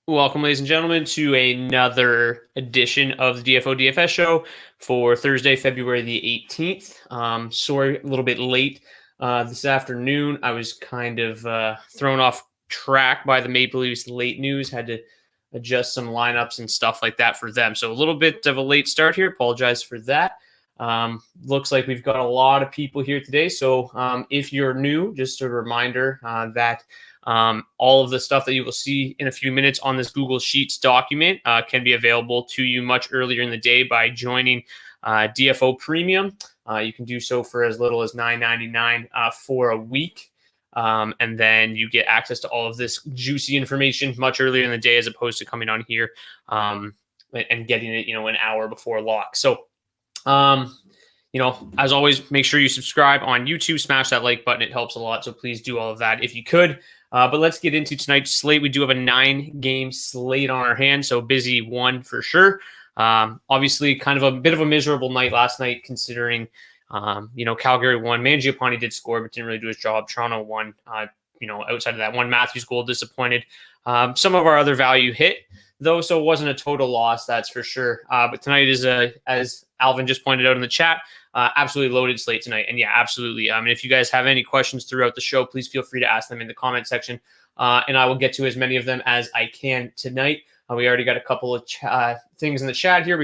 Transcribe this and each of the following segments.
Welcome, ladies and gentlemen, to another edition of the DFO DFS show for Thursday, February the 18th. Sorry, a little bit late this afternoon. I was kind of thrown off track by the Maple Leafs late news, had to adjust some lineups and stuff like that for them. So a little bit of a late start here. Apologize for that. Looks like we've got a lot of people here today. So if you're new, just a reminder that all of the stuff that you will see in a few minutes on this Google Sheets document can be available to you much earlier in the day by joining DFO Premium. You can do so for as little as $9.99 for a week. And then you get access to all of this juicy information much earlier in the day, as opposed to coming on here and getting it, an hour before lock. So, as always, make sure you subscribe on YouTube, smash that like button. It helps a lot. So please do all of that if you could. But let's get into tonight's slate. We do have a 9-game slate on our hands, so busy one for sure. Obviously, kind of a bit of a miserable night last night, considering, Calgary won. Mangiapane did score, but didn't really do his job. Toronto won. Outside of that one Matthews goal, disappointed. Some of our other value hit, though, so it wasn't a total loss, that's for sure. But tonight is, as Alvin just pointed out in the chat, absolutely loaded slate tonight. And yeah, absolutely. And if you guys have any questions throughout the show, please feel free to ask them in the comment section. And I will get to as many of them as I can tonight. We already got a couple of things in the chat here.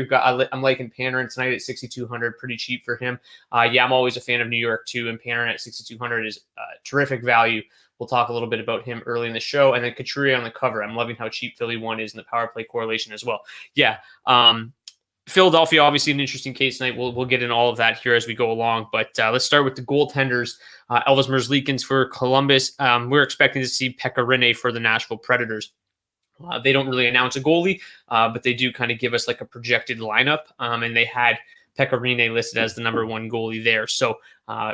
I'm liking Panarin tonight at 6,200, pretty cheap for him. I'm always a fan of New York too, and Panarin at 6,200 is terrific value. We'll talk a little bit about him early in the show. And then Couturier on the cover. I'm loving how cheap Philly 1 is in the power play correlation as well. Yeah. Philadelphia, obviously an interesting case tonight. We'll get into all of that here as we go along. But let's start with the goaltenders. Elvis Merzlikins for Columbus. We're expecting to see Pekka Rinne for the Nashville Predators. They don't really announce a goalie, but they do kind of give us like a projected lineup. And they had Pekka Rinne listed as the number 1 goalie there. So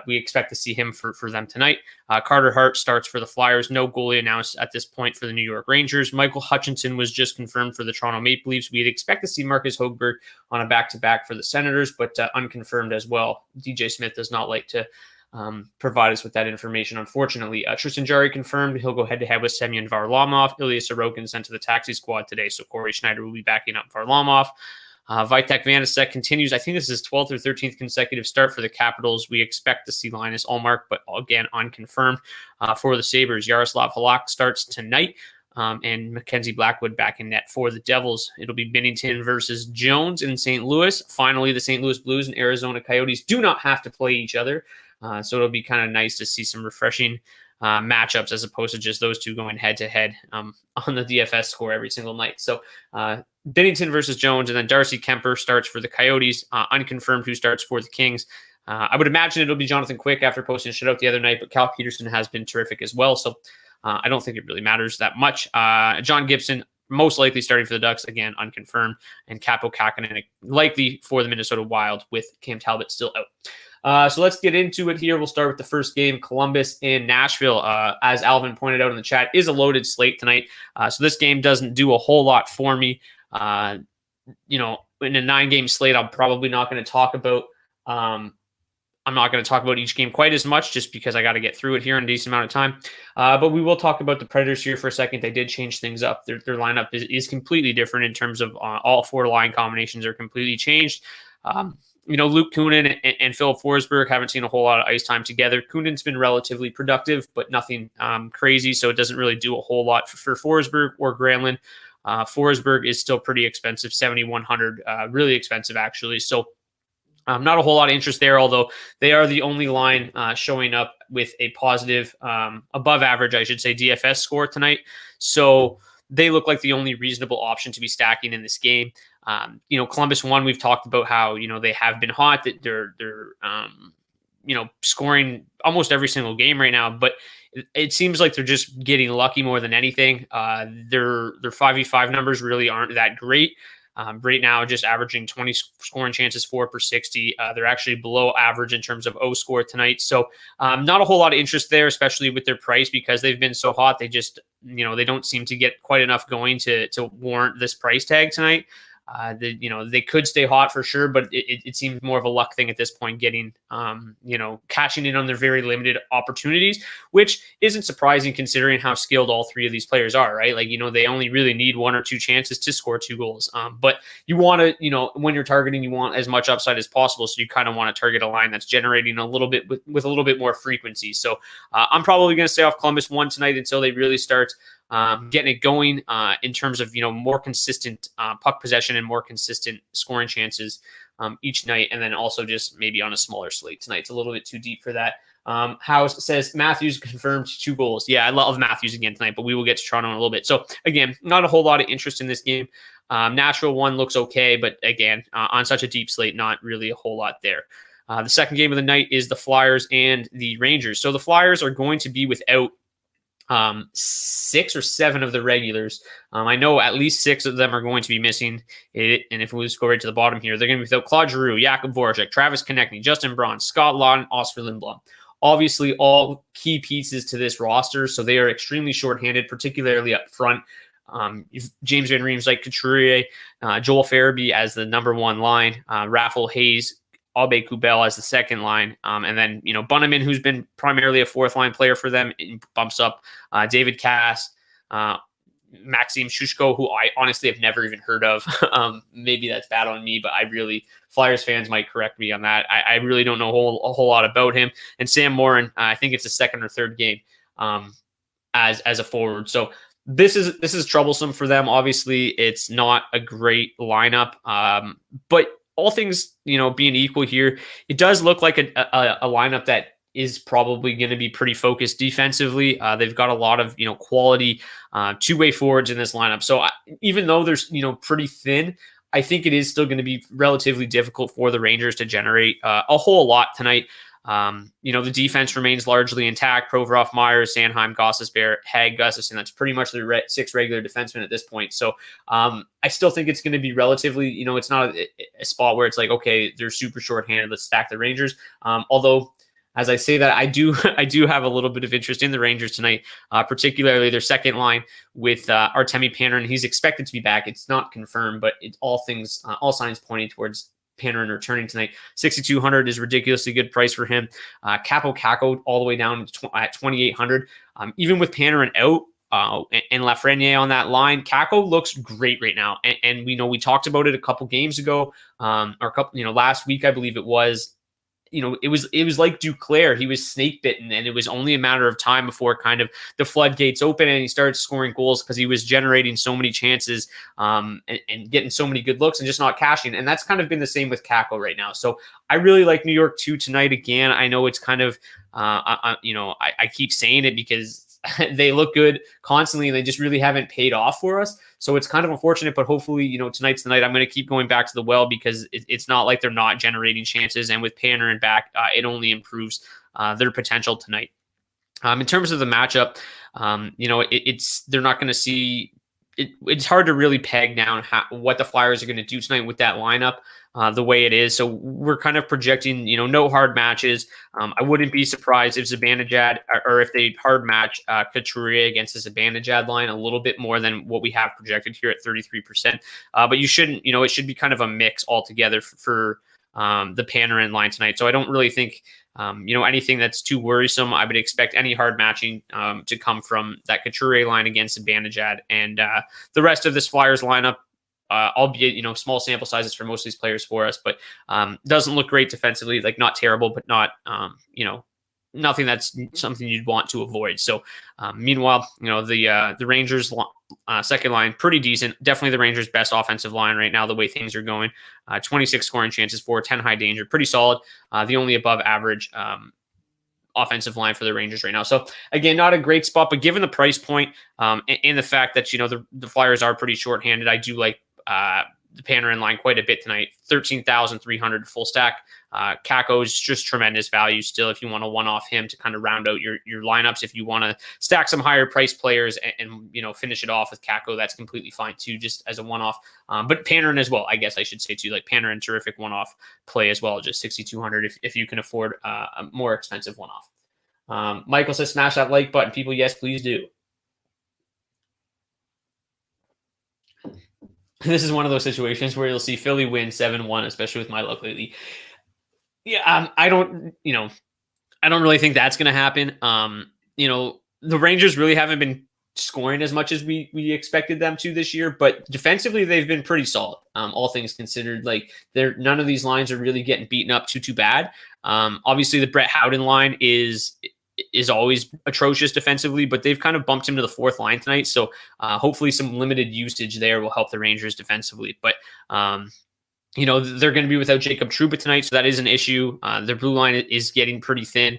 we expect to see him for them tonight. Carter Hart starts for the Flyers. No goalie announced at this point for the New York Rangers. Michael Hutchinson was just confirmed for the Toronto Maple Leafs. We'd expect to see Marcus Högberg on a back-to-back for the Senators, but unconfirmed as well. DJ Smith does not like to provide us with that information, unfortunately. Tristan Jarry confirmed. He'll go head-to-head with Semyon Varlamov. Ilya Sorokin sent to the taxi squad today, so Corey Schneider will be backing up Varlamov. Vitek Vanacek continues. I think this is his 12th or 13th consecutive start for the Capitals. We expect to see Linus Ullmark, but again, unconfirmed. For the Sabres, Yaroslav Halak starts tonight, and Mackenzie Blackwood back in net for the Devils. It'll be Binnington versus Jones in St. Louis. Finally, the St. Louis Blues and Arizona Coyotes do not have to play each other, so it'll be kind of nice to see some refreshing matchups as opposed to just those two going head-to-head on the DFS score every single night. So Binnington versus Jones, and then Darcy Kemper starts for the Coyotes. Unconfirmed who starts for the Kings. I would imagine it'll be Jonathan Quick after posting a shutout the other night, but Cal Peterson has been terrific as well, so I don't think it really matters that much. John Gibson, most likely starting for the Ducks, again, unconfirmed, and Capo Kakkonen likely for the Minnesota Wild with Cam Talbot still out. So let's get into it here. We'll start with the first game, Columbus and Nashville. As Alvin pointed out in the chat, is a loaded slate tonight. So this game doesn't do a whole lot for me. In a 9-game slate, I'm probably not going to talk about. I'm not going to talk about each game quite as much, just because I got to get through it here in a decent amount of time. But we will talk about the Predators here for a second. They did change things up. Their lineup is completely different in terms of all 4 line combinations are completely changed. Luke Kunin and Philip Forsberg haven't seen a whole lot of ice time together. Kunin's been relatively productive, but nothing crazy, so it doesn't really do a whole lot for Forsberg or Granlund. Forsberg is still pretty expensive, $7,100, really expensive actually. So not a whole lot of interest there, although they are the only line showing up with a positive, above average, I should say, DFS score tonight. So they look like the only reasonable option to be stacking in this game. Columbus won. We've talked about how, they have been hot, that they're scoring almost every single game right now, but it seems like they're just getting lucky more than anything. Their 5v5 numbers really aren't that great. Right now, just averaging 20 scoring chances, 4 per 60. They're actually below average in terms of O score tonight. So not a whole lot of interest there, especially with their price, because they've been so hot. They just, they don't seem to get quite enough going to warrant this price tag tonight. They could stay hot for sure, but it seems more of a luck thing at this point, getting, cashing in on their very limited opportunities, which isn't surprising considering how skilled all three of these players are, right? Like, they only really need one or two chances to score 2 goals. But you want to, when you're targeting, you want as much upside as possible. So you kind of want to target a line that's generating a little bit with a little bit more frequency. So I'm probably going to stay off Columbus 1 tonight until they really start getting it going in terms of, more consistent puck possession and more consistent scoring chances each night. And then also just maybe on a smaller slate tonight. It's a little bit too deep for that. House says Matthews confirmed 2 goals. Yeah, I love Matthews again tonight, but we will get to Toronto in a little bit. So again, not a whole lot of interest in this game. Natural 1 looks okay, but again, on such a deep slate, not really a whole lot there. The second game of the night is the Flyers and the Rangers. So the Flyers are going to be without 6 or 7 of the regulars. I know at least 6 of them are going to be missing it. And if we just go right to the bottom here, they're going to be without Claude Giroux, Jakub Voracek, Travis Konechny, Justin Braun, Scott Law, and Oscar Lindblom. Obviously, all key pieces to this roster, so they are extremely shorthanded, particularly up front. James Van Riemsdyk, like Couturier, Joel Farabee as the number 1 line, Raffle Hayes, Abe Kubel as the second line. And then, Bunneman, who's been primarily a 4th-line player for them, bumps up David Cass, Maxim Shushko, who I honestly have never even heard of. Maybe that's bad on me, but Flyers fans might correct me on that. I really don't know a whole lot about him. And Sam Morin, I think it's a second or third game as a forward. So this is troublesome for them. Obviously, it's not a great lineup, but all things, being equal here, it does look like a lineup that is probably going to be pretty focused defensively. They've got a lot of, quality two-way forwards in this lineup. So even though there's, pretty thin, I think it is still going to be relatively difficult for the Rangers to generate a whole lot tonight. The defense remains largely intact. Provorov, Myers, Sanheim, Gostisbehere, Hag, Gustafsson. That's pretty much the 6 regular defensemen at this point. So I still think it's going to be relatively, it's not a spot where it's like, okay, they're super shorthanded, let's stack the Rangers. Although, as I say that, I do have a little bit of interest in the Rangers tonight, particularly their second line with Artemi Panarin. He's expected to be back. It's not confirmed, but it's all signs pointing towards Panarin returning tonight. 6,200 is ridiculously good price for him. Capo Caco all the way down at 2,800. Even with Panarin out and Lafreniere on that line, Caco looks great right now. And we talked about it a couple games ago, last week I believe it was. It was like Duclair. He was snake bitten, and it was only a matter of time before kind of the floodgates open and he started scoring goals because he was generating so many chances and getting so many good looks and just not cashing. And that's kind of been the same with Caco right now. So I really like New York 2 tonight. Again, I know it's kind of, I keep saying it because they look good constantly and they just really haven't paid off for us. So it's kind of unfortunate, but hopefully, tonight's the night. I'm going to keep going back to the well because it's not like they're not generating chances. And with Panarin back, it only improves their potential tonight. In terms of the matchup, they're not going to see it. It's hard to really peg down what the Flyers are going to do tonight with that lineup. The way it is. So we're kind of projecting, no hard matches. I wouldn't be surprised if Zibanejad or if they hard match Couturier against the Zibanejad line a little bit more than what we have projected here at 33%. But you shouldn't, it should be kind of a mix altogether for the Panarin line tonight. So I don't really think, anything that's too worrisome. I would expect any hard matching to come from that Couturier line against Zibanejad and the rest of this Flyers lineup. Albeit, small sample sizes for most of these players for us, but doesn't look great defensively, like not terrible, but not, nothing that's something you'd want to avoid. So meanwhile, the Rangers second line, pretty decent. Definitely the Rangers' best offensive line right now, the way things are going. 26 scoring chances for 10 high danger, pretty solid. The only above average offensive line for the Rangers right now. So again, not a great spot, but given the price point and the fact that, the Flyers are pretty shorthanded, I do like the Panarin line quite a bit tonight. 13,300 full stack. Kako is just tremendous value still if you want to one-off him to kind of round out your lineups. If you want to stack some higher price players and finish it off with Kako, that's completely fine too, just as a one-off. But Panarin as well, I guess I should say too. Like Panarin, terrific one-off play as well, just 6,200 if you can afford a more expensive one-off. Michael says, smash that like button. People, yes, please do. This is one of those situations where you'll see Philly win 7-1, especially with my luck lately. Yeah, I don't really think that's going to happen. The Rangers really haven't been scoring as much as we expected them to this year, but defensively they've been pretty solid. All things considered, like none of these lines are really getting beaten up too bad. Obviously, the Brett Howden line is always atrocious defensively, but they've kind of bumped him to the fourth line tonight. So hopefully, some limited usage there will help the Rangers defensively. But they're going to be without Jacob Trouba tonight, so that is an issue. Their blue line is getting pretty thin.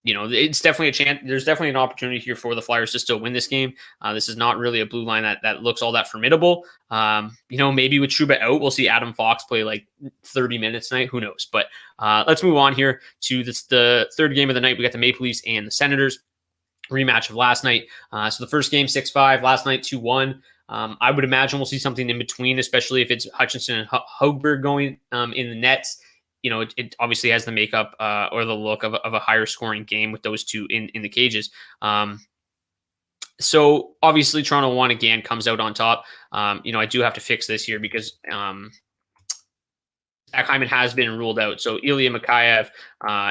It's definitely a chance. There's definitely an opportunity here for the Flyers to still win this game. This is not really a blue line that looks all that formidable. Maybe with Trouba out, we'll see Adam Fox play like 30 minutes tonight. Who knows? But let's move on here to the third game of the night. We got the Maple Leafs and the Senators. Rematch of last night. So the first game 6-5, last night 2-1. I would imagine we'll see something in between, especially if it's Hutchinson and Hogberg going in the nets. It obviously has the makeup or the look of a higher scoring game with those two in the cages. So obviously Toronto won again, comes out on top. I do have to fix this here because Zach Hyman has been ruled out. So Ilya Mikheyev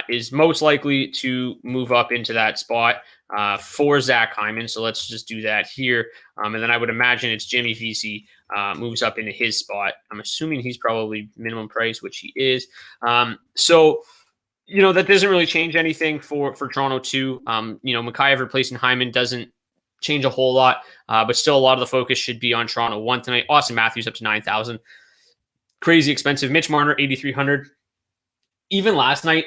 is most likely to move up into that spot for Zach Hyman. So let's just do that here. And then I would imagine it's Jimmy Vesey moves up into his spot. I'm assuming he's probably minimum price, which he is. That doesn't really change anything for Toronto too. Mikheyev replacing Hyman doesn't change a whole lot, but still a lot of the focus should be on Toronto 1 tonight. Austin Matthews up to 9,000. Crazy expensive. Mitch Marner, 8,300. Even last night,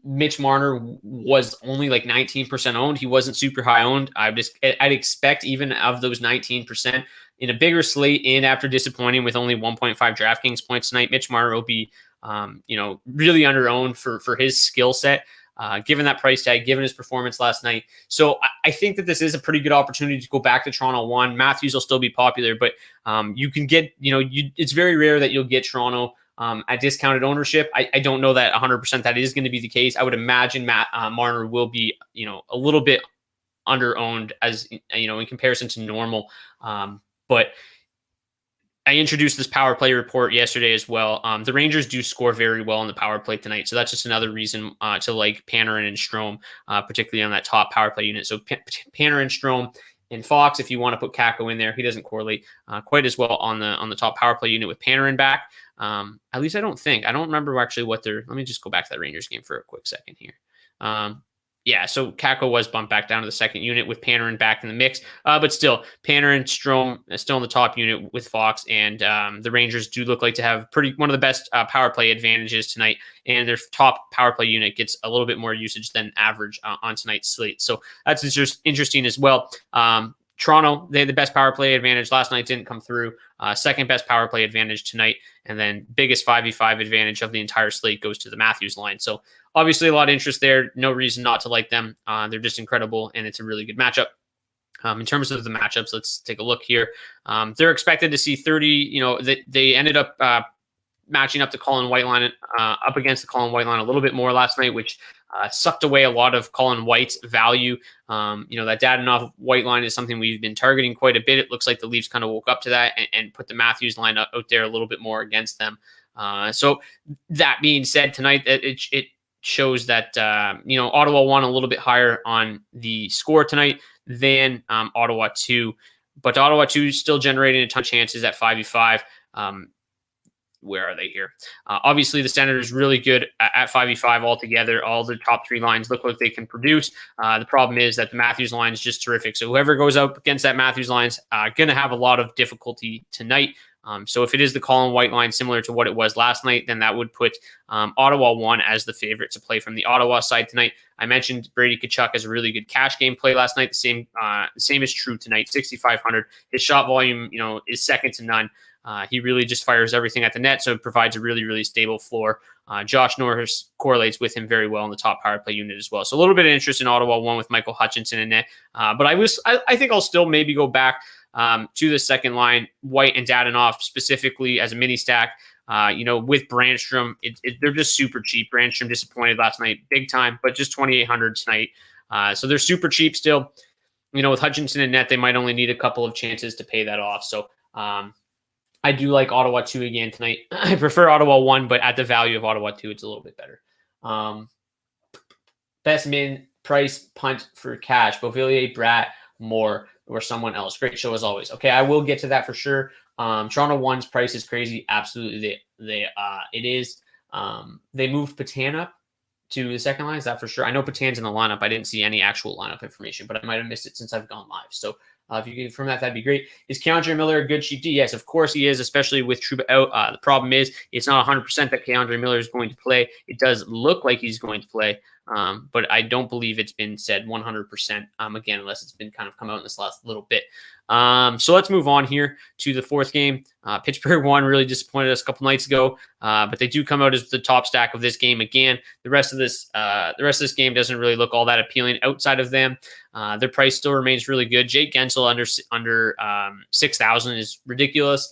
Mitch Marner was only like 19% owned. He wasn't super high owned. I'd expect even of those 19% in a bigger slate and after disappointing with only 1.5 DraftKings points tonight, Mitch Marner will be, really under owned for his skill set. Given that price tag, given his performance last night. So I think that this is a pretty good opportunity to go back to Toronto 1. Matthews will still be popular, but you can get, it's very rare that you'll get Toronto at discounted ownership. I don't know that 100% that is going to be the case. I would imagine Marner will be, a little bit under-owned as, in comparison to normal. But I introduced this power play report yesterday as well. The Rangers do score very well on the power play tonight. So that's just another reason to like Panarin and Strome, particularly on that top power play unit. So Panarin, Strome, and Fox, if you want to put Kakko in there, he doesn't correlate quite as well on the top power play unit with Panarin back. At least I don't think. I don't remember actually what they're. Let me just go back to that Rangers game for a quick second here. So Kakko was bumped back down to the second unit with Panarin back in the mix. But still, Panarin, Strome still in the top unit with Fox. And the Rangers do look like to have one of the best power play advantages tonight. And their top power play unit gets a little bit more usage than average on tonight's slate. So that's just interesting as well. Toronto, they had the best power play advantage last night, didn't come through. Second best power play advantage tonight. And then biggest 5v5 advantage of the entire slate goes to the Matthews line. So obviously a lot of interest there. No reason not to like them. They're just incredible, and it's a really good matchup. In terms of the matchups, let's take a look here. They're expected to see 30, they ended up matching up the Colin White line, up against the Colin White line a little bit more last night, which sucked away a lot of Colin White's value. That Dadonov White line is something we've been targeting quite a bit. It looks like the Leafs kind of woke up to that and put the Matthews line out there a little bit more against them. So that being said, tonight it shows that Ottawa won a little bit higher on the score tonight than Ottawa 2, but Ottawa 2 is still generating a ton of chances at 5v5. Where are they here? Obviously, the Senators really good at 5v5 altogether. All the top three lines look like they can produce. The problem is that the Matthews line is just terrific. So whoever goes up against that Matthews line is going to have a lot of difficulty tonight. So if it is the Colin White line, similar to what it was last night, then that would put Ottawa 1 as the favorite to play from the Ottawa side tonight. I mentioned Brady Kachuk as a really good cash game play last night. The same is true tonight, 6,500. His shot volume, is second to none. He really just fires everything at the net, so it provides a really, really stable floor. Josh Norris correlates with him very well in the top power play unit as well. So a little bit of interest in Ottawa 1 with Michael Hutchinson in net. But I think I'll still maybe go back to the second line, White and Dadonov specifically as a mini stack. With Brandstrom, they're just super cheap. Brandstrom disappointed last night, big time, but just 2,800 tonight. So they're super cheap still. With Hutchinson in net, they might only need a couple of chances to pay that off. So I do like Ottawa 2 again tonight. I prefer Ottawa 1, but at the value of Ottawa 2, it's a little bit better. Best min price punt for cash. Beauvillier, Bratt, Moore, or someone else. Great show as always. Okay, I will get to that for sure. Toronto 1's price is crazy. Absolutely, it is. They moved Patan up to the second line. Is that for sure? I know Patan's in the lineup. I didn't see any actual lineup information, but I might have missed it since I've gone live. So if you can confirm that, that'd be great. Is Keandre Miller a good cheap D? Yes, of course he is, especially with Trouba out. The problem is it's not 100% that Keandre Miller is going to play. It does look like he's going to play, but I don't believe it's been said 100%, again, unless it's been kind of come out in this last little bit. So let's move on here to the fourth game. Pittsburgh won, really disappointed us a couple nights ago, but they do come out as the top stack of this game again. The rest of this game doesn't really look all that appealing outside of them. Their price still remains really good. Jake Gensel under 6,000 is ridiculous.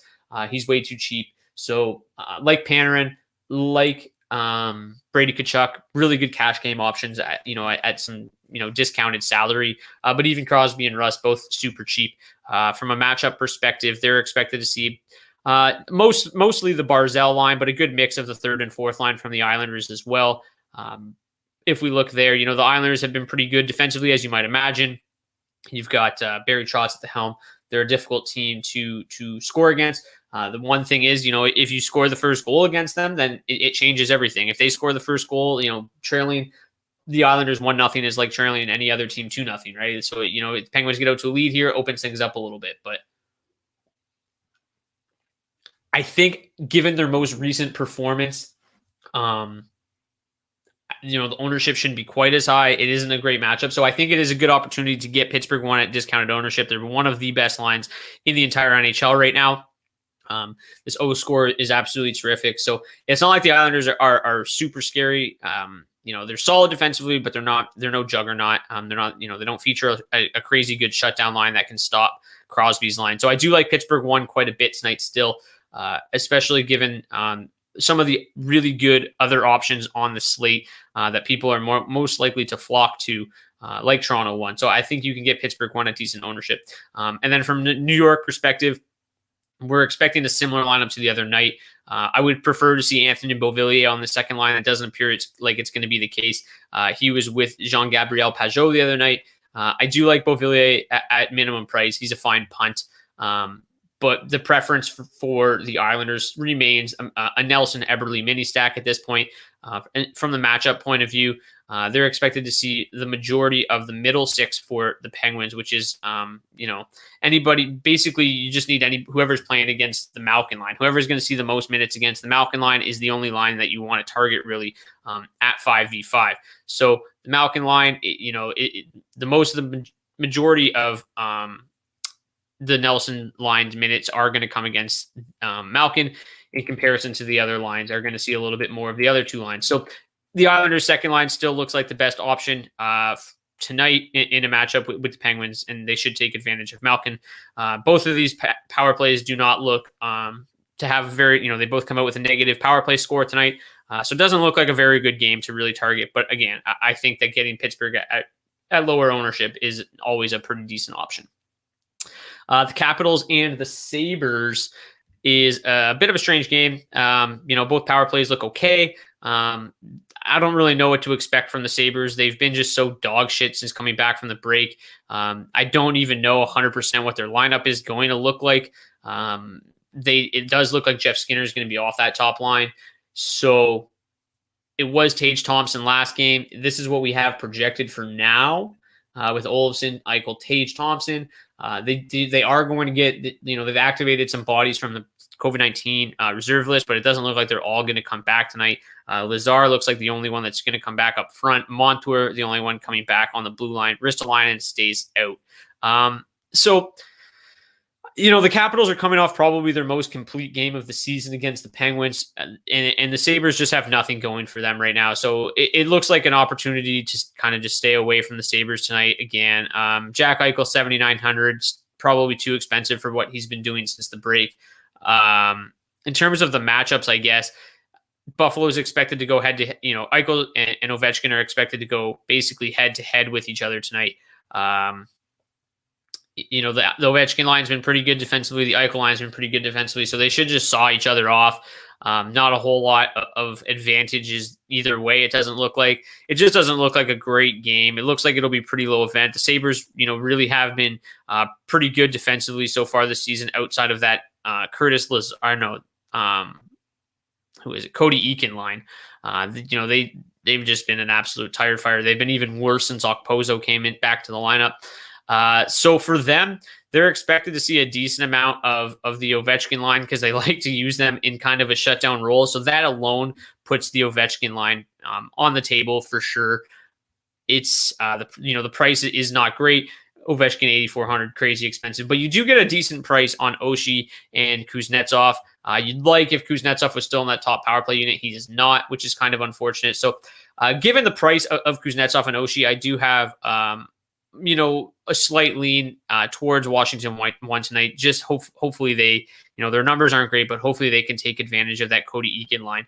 He's way too cheap. So like Panarin, like Brady Kachuk, really good cash game options at some discounted salary. But even Crosby and Russ, both super cheap. From a matchup perspective, they're expected to see mostly the Barzell line, but a good mix of the third and fourth line from the Islanders as well. If we look there, the Islanders have been pretty good defensively, as you might imagine. You've got Barry Trotz at the helm. They're a difficult team to score against. The one thing is, if you score the first goal against them, then it changes everything. If they score the first goal, trailing the Islanders 1-0 is like trailing any other team 2-0, right? So, Penguins get out to a lead here, opens things up a little bit. But I think given their most recent performance, the ownership shouldn't be quite as high. It isn't a great matchup. So I think it is a good opportunity to get Pittsburgh 1 at discounted ownership. They're one of the best lines in the entire NHL right now. This O score is absolutely terrific. So it's not like the Islanders are super scary. They're solid defensively, but they're no juggernaut. They're not, they don't feature a crazy good shutdown line that can stop Crosby's line. So I do like Pittsburgh 1 quite a bit tonight still, especially given some of the really good other options on the slate that people are most likely to flock to, like Toronto 1. So I think you can get Pittsburgh 1 at decent ownership. And then from the New York perspective, we're expecting a similar lineup to the other night. I would prefer to see Anthony Beauvillier on the second line. It doesn't appear it's going to be the case. He was with Jean-Gabriel Pageau the other night. I do like Beauvillier at minimum price. He's a fine punt. But the preference for the Islanders remains a Nelson Eberle mini stack at this point. And from the matchup point of view, they're expected to see the majority of the middle six for the Penguins, which is, anybody. Basically, you just need whoever's playing against the Malkin line. Whoever's going to see the most minutes against the Malkin line is the only line that you want to target really at 5v5. So the Malkin line, the most of the majority of the Nelson line's minutes are going to come against Malkin in comparison to the other lines. Are going to see a little bit more of the other two lines. So the Islanders' second line still looks like the best option tonight in a matchup with the Penguins, and they should take advantage of Malkin. Both of these power plays do not look to have very, they both come out with a negative power play score tonight. So it doesn't look like a very good game to really target. But again, I think that getting Pittsburgh at lower ownership is always a pretty decent option. The Capitals and the Sabres is a bit of a strange game. Both power plays look okay. I don't really know what to expect from the Sabres. They've been just so dog shit since coming back from the break. I don't even know 100% what their lineup is going to look like. It does look like Jeff Skinner is going to be off that top line. So it was Tage Thompson last game. This is what we have projected for now with Olofsson, Eichel, Tage Thompson. They are going to get, they've activated some bodies from the COVID-19 reserve list, but it doesn't look like they're all going to come back tonight. Lazar looks like the only one that's going to come back up front. Montour, the only one coming back on the blue line. Ristolainen stays out. So, the Capitals are coming off probably their most complete game of the season against the Penguins, and the Sabres just have nothing going for them right now. So it looks like an opportunity to kind of just stay away from the Sabres tonight again. Jack Eichel, 7,900, probably too expensive for what he's been doing since the break. In terms of the matchups, I guess, Buffalo's expected to go head to, Eichel and Ovechkin are expected to go basically head to head with each other tonight. The Ovechkin line's been pretty good defensively. The Eichel line's been pretty good defensively. So they should just saw each other off. Not a whole lot of advantages either way. It just doesn't look like a great game. It looks like it'll be pretty low event. The Sabres, really have been pretty good defensively so far this season outside of that who is it? Cody Eakin line. They've just been an absolute tire fire. They've been even worse since Okposo came back to the lineup. So for them, they're expected to see a decent amount of the Ovechkin line because they like to use them in kind of a shutdown role. So that alone puts the Ovechkin line on the table for sure. It's the price is not great. Ovechkin 8,400, crazy expensive, but you do get a decent price on Oshie and Kuznetsov. You'd like if Kuznetsov was still in that top power play unit. He is not, which is kind of unfortunate. So given the price of Kuznetsov and Oshie, I do have a slight lean towards Washington one tonight. Just hopefully they, their numbers aren't great, but hopefully they can take advantage of that Cody Eakin line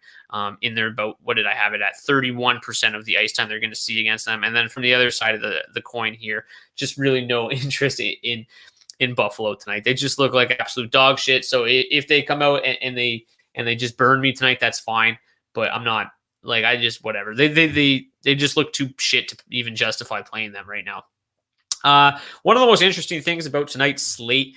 in their about, what did I have it at? 31% of the ice time they're going to see against them. And then from the other side of the coin here, just really no interest in Buffalo tonight. They just look like absolute dog shit. So if they come out and they just burn me tonight, that's fine. But I'm not whatever. They just look too shit to even justify playing them right now. One of the most interesting things about tonight's slate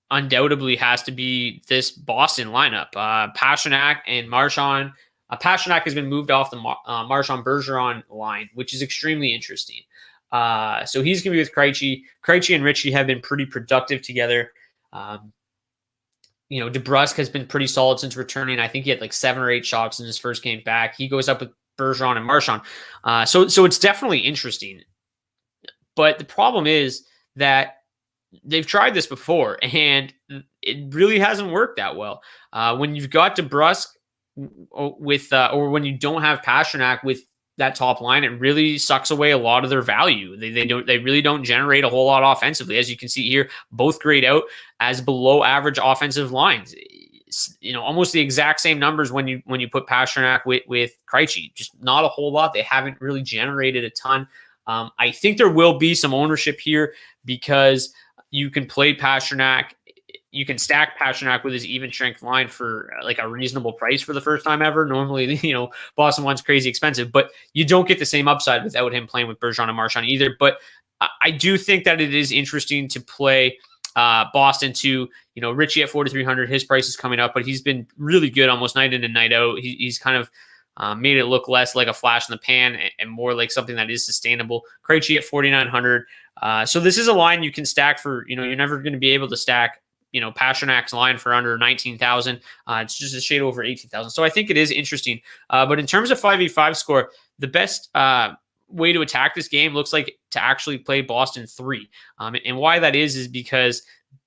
undoubtedly has to be this Boston lineup. Pastrnak and Marchand. Pastrnak has been moved off the Marchand-Bergeron line, which is extremely interesting. So he's going to be with Krejci. Krejci and Ritchie have been pretty productive together. DeBrusk has been pretty solid since returning. I think he had like 7 or 8 shots in his first game back. He goes up with Bergeron and Marchand. So it's definitely interesting. But the problem is that they've tried this before, and it really hasn't worked that well. When you've got DeBrusk with, or when you don't have Pastrnak with that top line, it really sucks away a lot of their value. They really don't generate a whole lot offensively. As you can see here, both grade out as below average offensive lines. Almost the exact same numbers when you put Pastrnak with Krejci. Just not a whole lot. They haven't really generated a ton. I think there will be some ownership here because you can play Pastrnak. You can stack Pastrnak with his even strength line for like a reasonable price for the first time ever. Normally, Boston one's crazy expensive, but you don't get the same upside without him playing with Bergeron and Marchand either. But I do think that it is interesting to play Boston to, Ritchie at 4,300. His price is coming up, but he's been really good almost night in and night out. He's kind of made it look less like a flash in the pan and more like something that is sustainable. Krejci at 4,900. So this is a line you can stack for, you're never going to be able to stack, Pasternak's line for under 19,000. It's just a shade over 18,000. So I think it is interesting. But in terms of 5v5 score, the best way to attack this game looks like to actually play Boston 3. And why that is because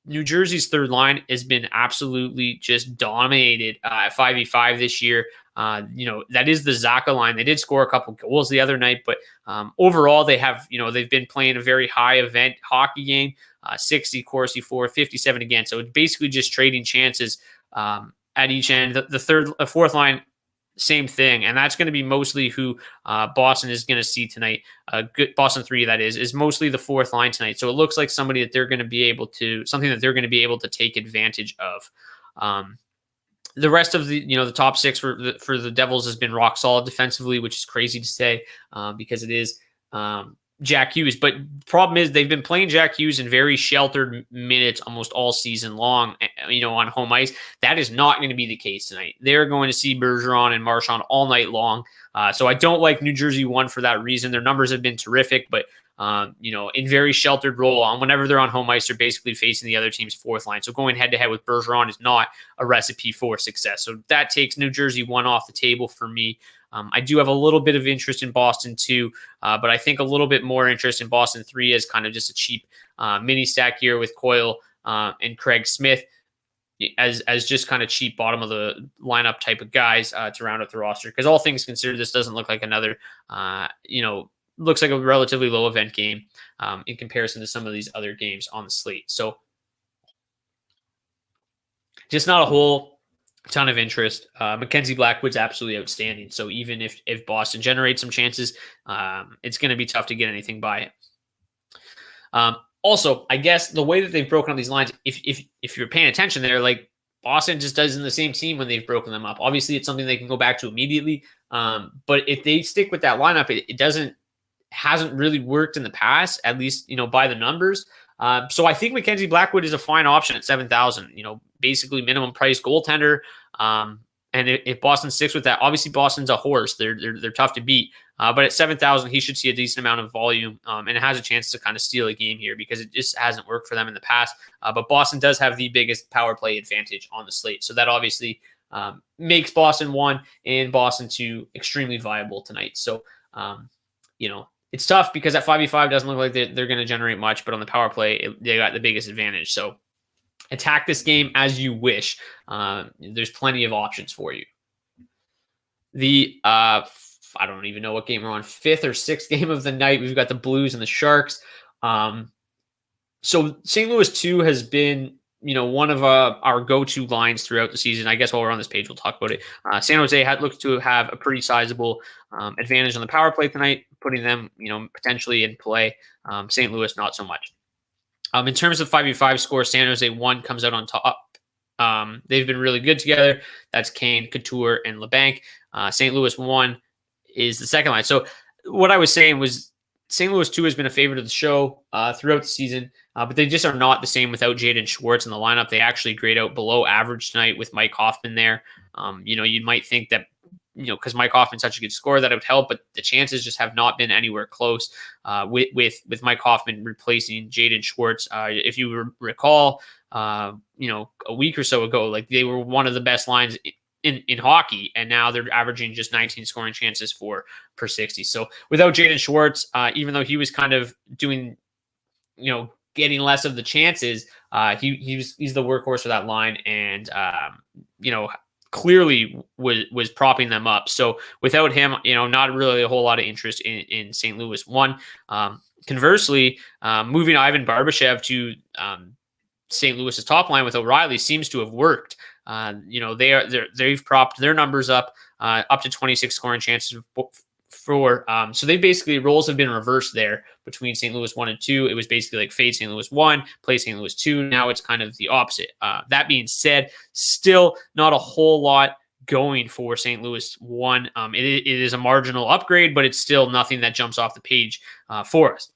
New Jersey's third line has been absolutely just dominated at 5v5 this year. That is the Zaka line. They did score a couple goals the other night, but overall they have, they've been playing a very high event hockey game, 60 Corsi for 57 again. So it's basically just trading chances at each end. The fourth line, same thing. And that's going to be mostly who Boston is going to see tonight. Good Boston 3, that is mostly the fourth line tonight. So it looks like something that they're going to be able to take advantage of. The rest of the top 6 for the Devils has been rock solid defensively, which is crazy to say because it is Jack Hughes. But the problem is they've been playing Jack Hughes in very sheltered minutes almost all season long, on home ice. That is not going to be the case tonight. They're going to see Bergeron and Marchand all night long. So I don't like New Jersey 1 for that reason. Their numbers have been terrific, but in very sheltered role on whenever they're on home ice, they're basically facing the other team's fourth line. So going head to head with Bergeron is not a recipe for success. So that takes New Jersey 1 off the table for me. I do have a little bit of interest in Boston 2, but I think a little bit more interest in Boston 3 as kind of just a cheap mini stack here with Coyle and Craig Smith as just kind of cheap bottom of the lineup type of guys to round up the roster. Because all things considered, this doesn't look like another, looks like a relatively low event game in comparison to some of these other games on the slate. So just not a whole ton of interest. Mackenzie Blackwood's absolutely outstanding. So even if Boston generates some chances, it's going to be tough to get anything by it. Also, I guess the way that they've broken up these lines, if you're paying attention there, like Boston just does in the same team when they've broken them up. Obviously, it's something they can go back to immediately. But if they stick with that lineup, it hasn't really worked in the past, at least, by the numbers. So I think Mackenzie Blackwood is a fine option at 7,000, basically minimum price goaltender. And if Boston sticks with that, obviously Boston's a horse. They're tough to beat. But at 7,000, he should see a decent amount of volume, and it has a chance to kind of steal a game here because it just hasn't worked for them in the past. But Boston does have the biggest power play advantage on the slate. So that obviously makes Boston 1 and Boston 2 extremely viable tonight. So, it's tough because at 5v5 doesn't look like they're going to generate much, but on the power play, they got the biggest advantage. So attack this game as you wish. There's plenty of options for you. I don't even know what game we're on, 5th or 6th game of the night. We've got the Blues and the Sharks. So St. Louis 2 has been, one of our go-to lines throughout the season. I guess while we're on this page, we'll talk about it. San Jose looks to have a pretty sizable advantage on the power play tonight, putting them, potentially in play. St. Louis, not so much. In terms of 5v5 score, San Jose 1 comes out on top. They've been really good together. That's Kane, Couture, and LeBanc. St. Louis 1 is the second line. So what I was saying was St. Louis 2 has been a favorite of the show throughout the season, but they just are not the same without Jaden Schwartz in the lineup. They actually grade out below average tonight with Mike Hoffman there. You might think that, because Mike Hoffman's such a good scorer, that it would help, but the chances just have not been anywhere close with Mike Hoffman replacing Jaden Schwartz. If you recall, a week or so ago, like they were one of the best lines in hockey, and now they're averaging just 19 scoring chances per 60. So without Jaden Schwartz, even though he was kind of doing, getting less of the chances, he's the workhorse for that line, and clearly was propping them up. So without him, not really a whole lot of interest in St. Louis 1. Conversely, moving Ivan Barbashev to St. Louis's top line with O'Reilly seems to have worked. They've propped their numbers up to 26 scoring chances for. So they basically, roles have been reversed there between St. Louis 1 and 2. It was basically like fade St. Louis 1, play St. Louis 2. Now it's kind of the opposite. That being said, still not a whole lot going for St. Louis 1. It is a marginal upgrade, but it's still nothing that jumps off the page for us.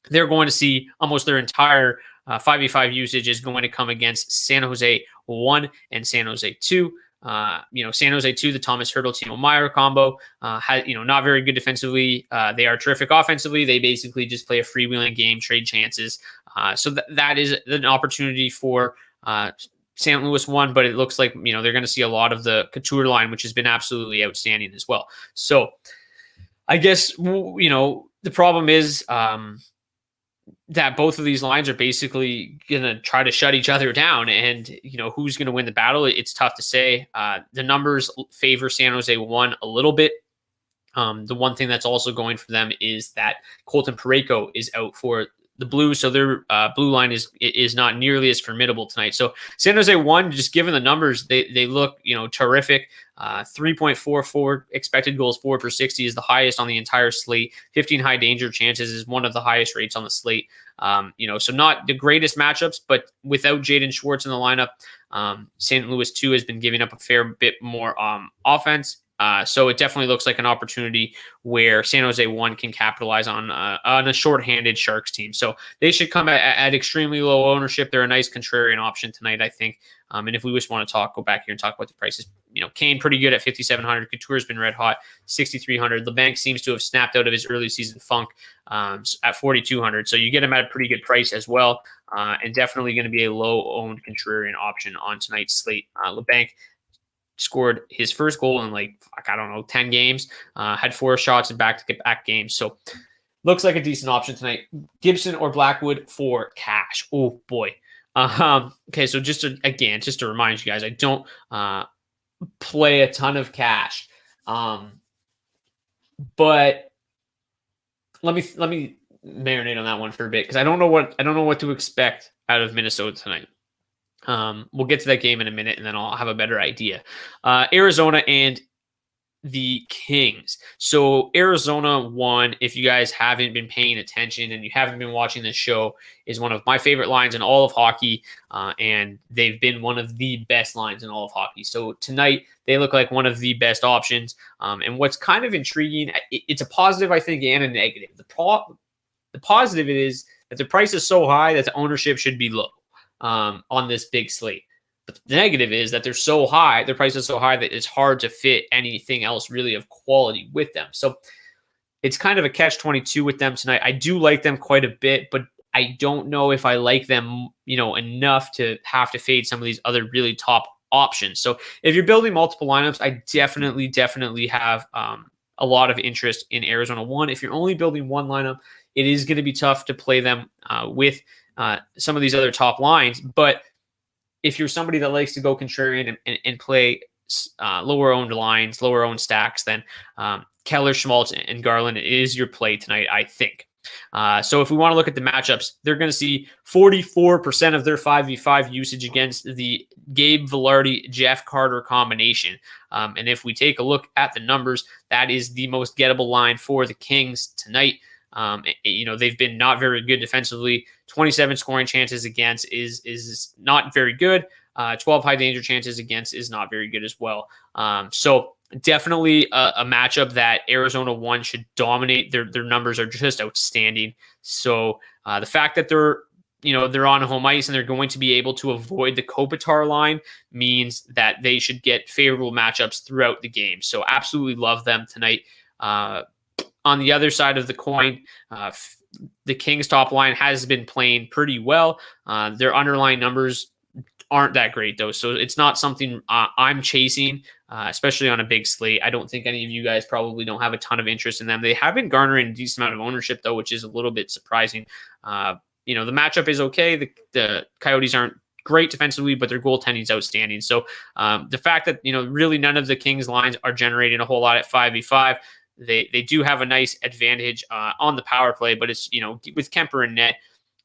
They're going to see almost their entire 5v5 usage is going to come against San Jose 1 and San Jose 2. San Jose 2, the Thomas Hertl, Timo Meier combo, not very good defensively. They are terrific offensively. They basically just play a freewheeling game, trade chances. So that is an opportunity for St. Louis 1, but it looks like, they're going to see a lot of the Couture line, which has been absolutely outstanding as well. So I guess, the problem is, that both of these lines are basically going to try to shut each other down, and who's going to win the battle, it's tough to say. The numbers favor San Jose 1 a little bit. The one thing that's also going for them is that Colton Parayko is out for the Blues, so their blue line is not nearly as formidable tonight. So San Jose 1, just given the numbers, they look terrific. 3.44 expected goals for per 60 is the highest on the entire slate. 15 high danger chances is one of the highest rates on the slate. So not the greatest matchups, but without Jaden Schwartz in the lineup, St. Louis 2 has been giving up a fair bit more offense. So it definitely looks like an opportunity where San Jose 1 can capitalize on a shorthanded Sharks team. So they should come at extremely low ownership. They're a nice contrarian option tonight, I think. And if we just want to go back here and talk about the prices, Kane pretty good at 5,700. Couture's been red hot, 6,300. LeBanc seems to have snapped out of his early season funk at 4,200. So you get him at a pretty good price as well, and definitely going to be a low-owned contrarian option on tonight's slate. LeBanc scored his first goal in 10 games, had 4 shots in back-to-back games. So looks like a decent option tonight. Gibson or Blackwood for cash. Oh boy. Okay. So just to remind you guys, I don't play a ton of cash. But let me marinate on that one for a bit, because I don't know what to expect out of Minnesota tonight. We'll get to that game in a minute, and then I'll have a better idea. Arizona and the Kings. So Arizona won, if you guys haven't been paying attention and you haven't been watching this show, is one of my favorite lines in all of hockey. And they've been one of the best lines in all of hockey. So tonight, they look like one of the best options. And what's kind of intriguing, it's a positive, I think, and a negative. The positive is that the price is so high that the ownership should be low on this big slate. But the negative is that they're so high, their price is so high that it's hard to fit anything else really of quality with them. So it's kind of a catch-22 with them tonight. I do like them quite a bit, but I don't know if I like them, enough to have to fade some of these other really top options. So if you're building multiple lineups, I definitely have a lot of interest in Arizona 1. If you're only building one lineup, it is going to be tough to play them with some of these other top lines. But if you're somebody that likes to go contrarian and play lower owned lines, lower owned stacks, then Keller, Schmaltz, and Garland is your play tonight, I think. So if we want to look at the matchups, they're going to see 44% of their 5v5 usage against the Gabe Vilardi, Jeff Carter combination. And if we take a look at the numbers, that is the most gettable line for the Kings tonight. They've been not very good defensively. 27 scoring chances against is not very good. 12 high danger chances against is not very good as well. So definitely a matchup that Arizona 1 should dominate. Their numbers are just outstanding. So the fact that they're on home ice and they're going to be able to avoid the Kopitar line means that they should get favorable matchups throughout the game. So absolutely love them tonight. On the other side of the coin, the Kings top line has been playing pretty well. Their underlying numbers aren't that great, though. So it's not something I'm chasing, especially on a big slate. I don't think any of you guys probably don't have a ton of interest in them. They have been garnering a decent amount of ownership, though, which is a little bit surprising. The matchup is okay. The Coyotes aren't great defensively, but their goaltending is outstanding. So the fact that, really none of the Kings lines are generating a whole lot at 5v5, They do have a nice advantage on the power play, but it's, with Kemper and net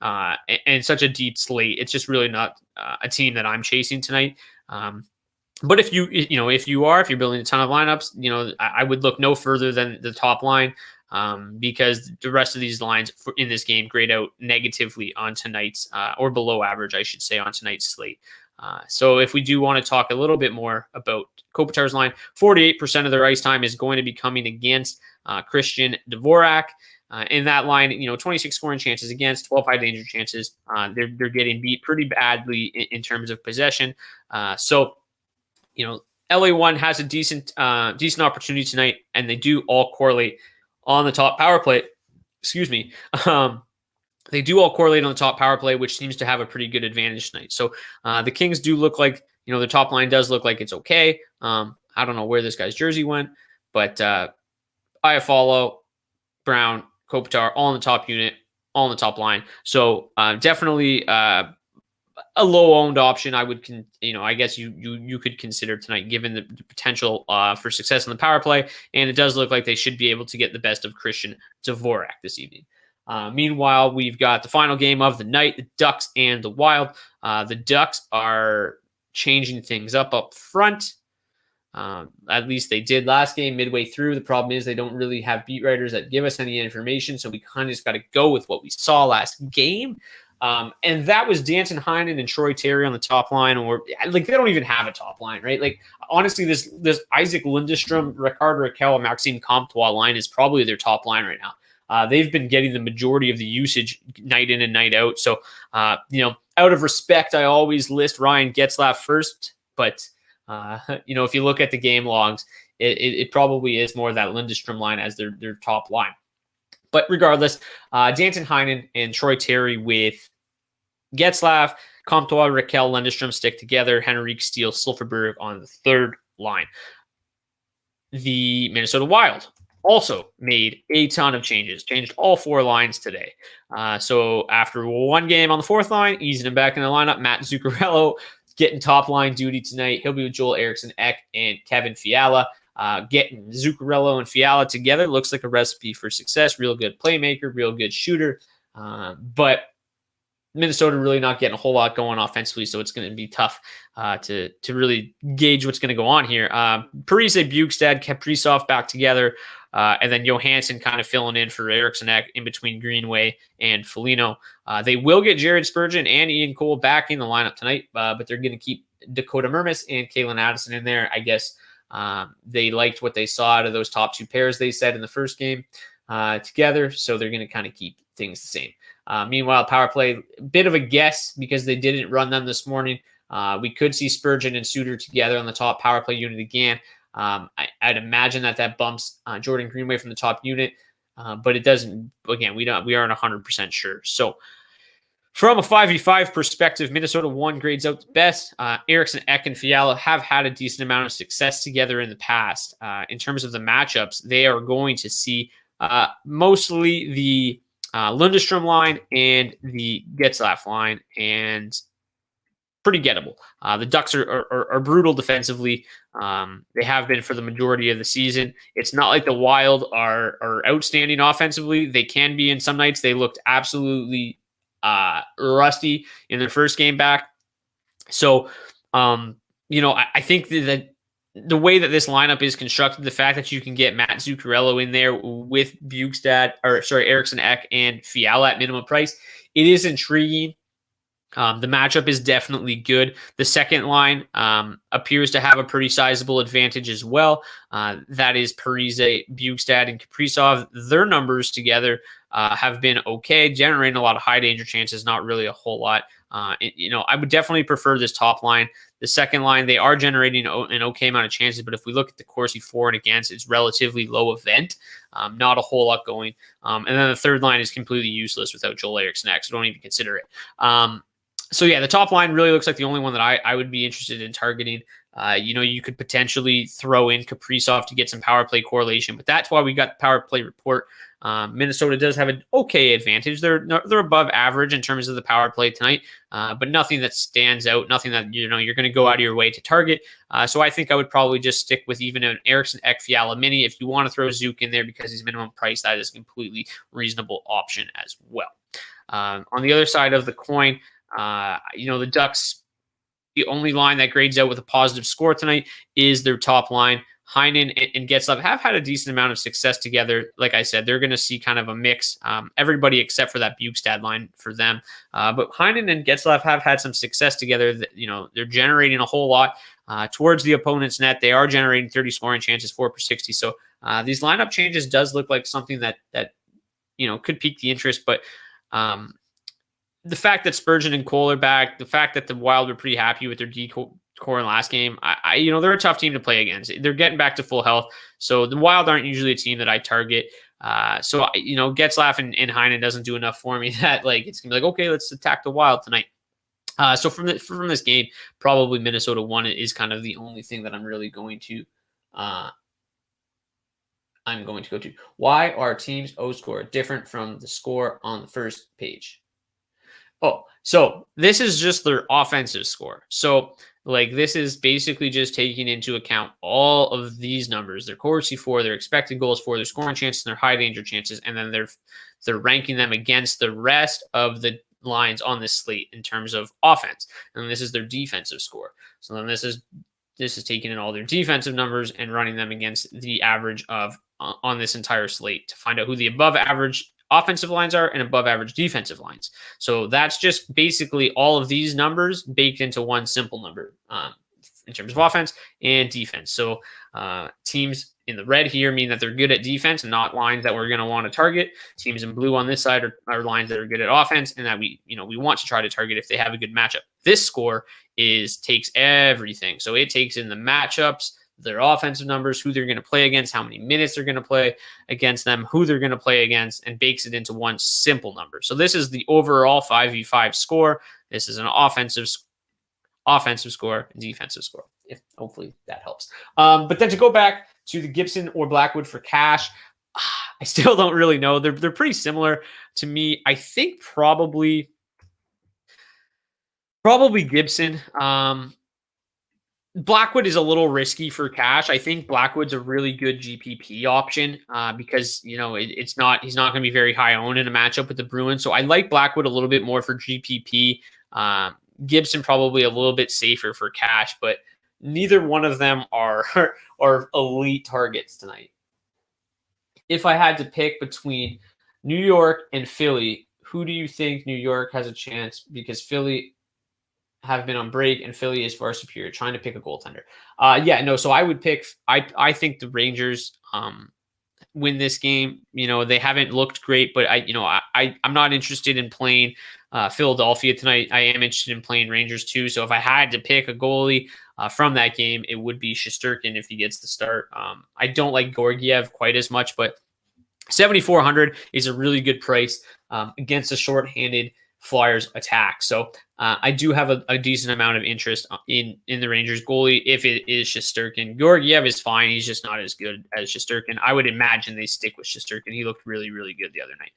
and such a deep slate, it's just really not a team that I'm chasing tonight. But if you're building a ton of lineups, I would look no further than the top line because the rest of these lines in this game grade out negatively on tonight's or below average, I should say, on tonight's slate. So if we do want to talk a little bit more about Kopitar's line, 48% of their ice time is going to be coming against Christian Dvorak. In that line, 26 scoring chances against, 12 high danger chances. They're getting beat pretty badly in terms of possession. So LA1 has a decent opportunity tonight, and they do all correlate on the top power play. Excuse me. They do all correlate on the top power play, which seems to have a pretty good advantage tonight. So the Kings do look like, the top line does look like it's okay. I don't know where this guy's jersey went, but Iafallo, Brown, Kopitar, all in the top unit, all in the top line. So definitely a low-owned option. I would, I guess you could consider tonight, given the potential for success in the power play. And it does look like they should be able to get the best of Christian Dvorak this evening. Meanwhile, we've got the final game of the night, the Ducks and the Wild. The Ducks are changing things up front. At least they did last game midway through. The problem is they don't really have beat writers that give us any information, so we kind of just got to go with what we saw last game. And that was Danton Heinen and Troy Terry on the top line, or they don't even have a top line, right? Honestly, this Isaac Lindstrom, Rickard Rakell, and Maxime Comtois line is probably their top line right now. They've been getting the majority of the usage night in and night out. So, out of respect, I always list Ryan Getzlaf first. But, if you look at the game logs, it probably is more that Lindstrom line as their top line. But regardless, Danton Heinen and Troy Terry with Getzlaf, Comtois, Rakell, Lindstrom stick together. Henrik Steele, Silverberg on the third line. The Minnesota Wild also made a ton of changes, changed all four lines today. So after one game on the fourth line, easing him back in the lineup, Matt Zuccarello getting top line duty tonight. He'll be with Joel Eriksson Ek and Kevin Fiala. Getting Zuccarello and Fiala together looks like a recipe for success. Real good playmaker, real good shooter. But Minnesota really not getting a whole lot going offensively, so it's going to be tough to really gauge what's going to go on here. Parise, Bukestad, Kaprizov back together, and then Johansson kind of filling in for Eriksson Ek in between Greenway and Foligno. They will get Jared Spurgeon and Ian Cole back in the lineup tonight, but they're going to keep Dakota Mermis and Kalen Addison in there. I guess they liked what they saw out of those top two pairs, they said, in the first game together, so they're going to kind of keep things the same. Meanwhile, power play, bit of a guess because they didn't run them this morning. We could see Spurgeon and Suter together on the top power play unit again. I'd imagine that bumps Jordan Greenway from the top unit, but it doesn't. Again, we aren't 100% sure. So from a 5v5 perspective, Minnesota 1 grades out the best. Eriksson Ek and Fiala have had a decent amount of success together in the past. In terms of the matchups, they are going to see mostly the Lundestrom line and the Getzlaf line, and pretty gettable. The Ducks are brutal defensively. They have been for the majority of the season. It's not like the Wild are outstanding offensively. They can be in some nights. They looked absolutely rusty in their first game back. So, I think that the way that this lineup is constructed, the fact that you can get Matt Zuccarello in there with Eriksson Ek and Fiala at minimum price, it is intriguing. The matchup is definitely good. The second line appears to have a pretty sizable advantage as well. That is Parise, Bukestad, and Kaprizov. Their numbers together have been okay, generating a lot of high danger chances, not really a whole lot. I would definitely prefer this top line. The second line, they are generating an okay amount of chances, but if we look at the Corsi for and against, it's relatively low event, not a whole lot going. And then the third line is completely useless without Joel Eriksson Ek, so don't even consider it. The top line really looks like the only one that I would be interested in targeting. You could potentially throw in Kaprizov to get some power play correlation, but that's why we got the power play report. Minnesota does have an okay advantage. They're above average in terms of the power play tonight, but nothing that stands out, nothing that you're going to go out of your way to target. So I think I would probably just stick with even an Eriksson Ek Fiala mini. If you want to throw Zook in there because he's minimum price, that is a completely reasonable option as well. On the other side of the coin, the Ducks, the only line that grades out with a positive score tonight is their top line. Heinen and Getzlaf have had a decent amount of success together. Like I said, they're going to see kind of a mix. Everybody except for that Bukestad line for them. But Heinen and Getzlaf have had some success together. They're generating a whole lot towards the opponent's net. They are generating 30 scoring chances, 4 per 60. So these lineup changes does look like something that could pique the interest. But the fact that Spurgeon and Cole are back, the fact that the Wild were pretty happy with their decor in last game, they're a tough team to play against. They're getting back to full health, so the Wild aren't usually a team that I target. Getzlaf and Heinen doesn't do enough for me that it's gonna be okay, let's attack the Wild tonight. So from this game, probably Minnesota 1 is kind of the only thing that I'm really going to. I'm going to go to. Why are teams' O score different from the score on the first page? Oh, so this is just their offensive score. So this is basically just taking into account all of these numbers, their Corsi for, their expected goals for, their scoring chances, and their high danger chances, and then they're ranking them against the rest of the lines on this slate in terms of offense. And this is their defensive score. So then this is taking in all their defensive numbers and running them against the average of on this entire slate to find out who the above average offensive lines are and above average defensive lines. So that's just basically all of these numbers baked into one simple number in terms of offense and defense. So teams in the red here mean that they're good at defense and not lines that we're going to want to target. Teams in blue on this side are lines that are good at offense and that we want to try to target if they have a good matchup. This score takes everything. So it takes in the matchups, their offensive numbers, who they're going to play against, how many minutes they're going to play against them, who they're going to play against, and bakes it into one simple number. So this is the overall 5v5 score. This is an offensive score and defensive score. Hopefully that helps. But then to go back to the Gibson or Blackwood for cash, I still don't really know. They're pretty similar to me. I think probably Gibson. Blackwood is a little risky for cash. I think Blackwood's a really good GPP option because he's not going to be very high owned in a matchup with the Bruins. So I like Blackwood a little bit more for GPP. Gibson probably a little bit safer for cash, but neither one of them are elite targets tonight. If I had to pick between New York and Philly, who do you think New York has a chance? Because Philly have been on break and Philly is far superior. Trying to pick a goaltender. So I would pick. I think the Rangers win this game. They haven't looked great, but I'm not interested in playing Philadelphia tonight. I am interested in playing Rangers too. So if I had to pick a goalie from that game, it would be Shesterkin if he gets the start. I don't like Georgiev quite as much, but 7,400 is a really good price against a shorthanded Flyers attack. So I do have a decent amount of interest in the Rangers goalie if it is Shesterkin. Georgiev is fine. He's just not as good as Shesterkin. I would imagine they stick with Shesterkin. He looked really, really good the other night.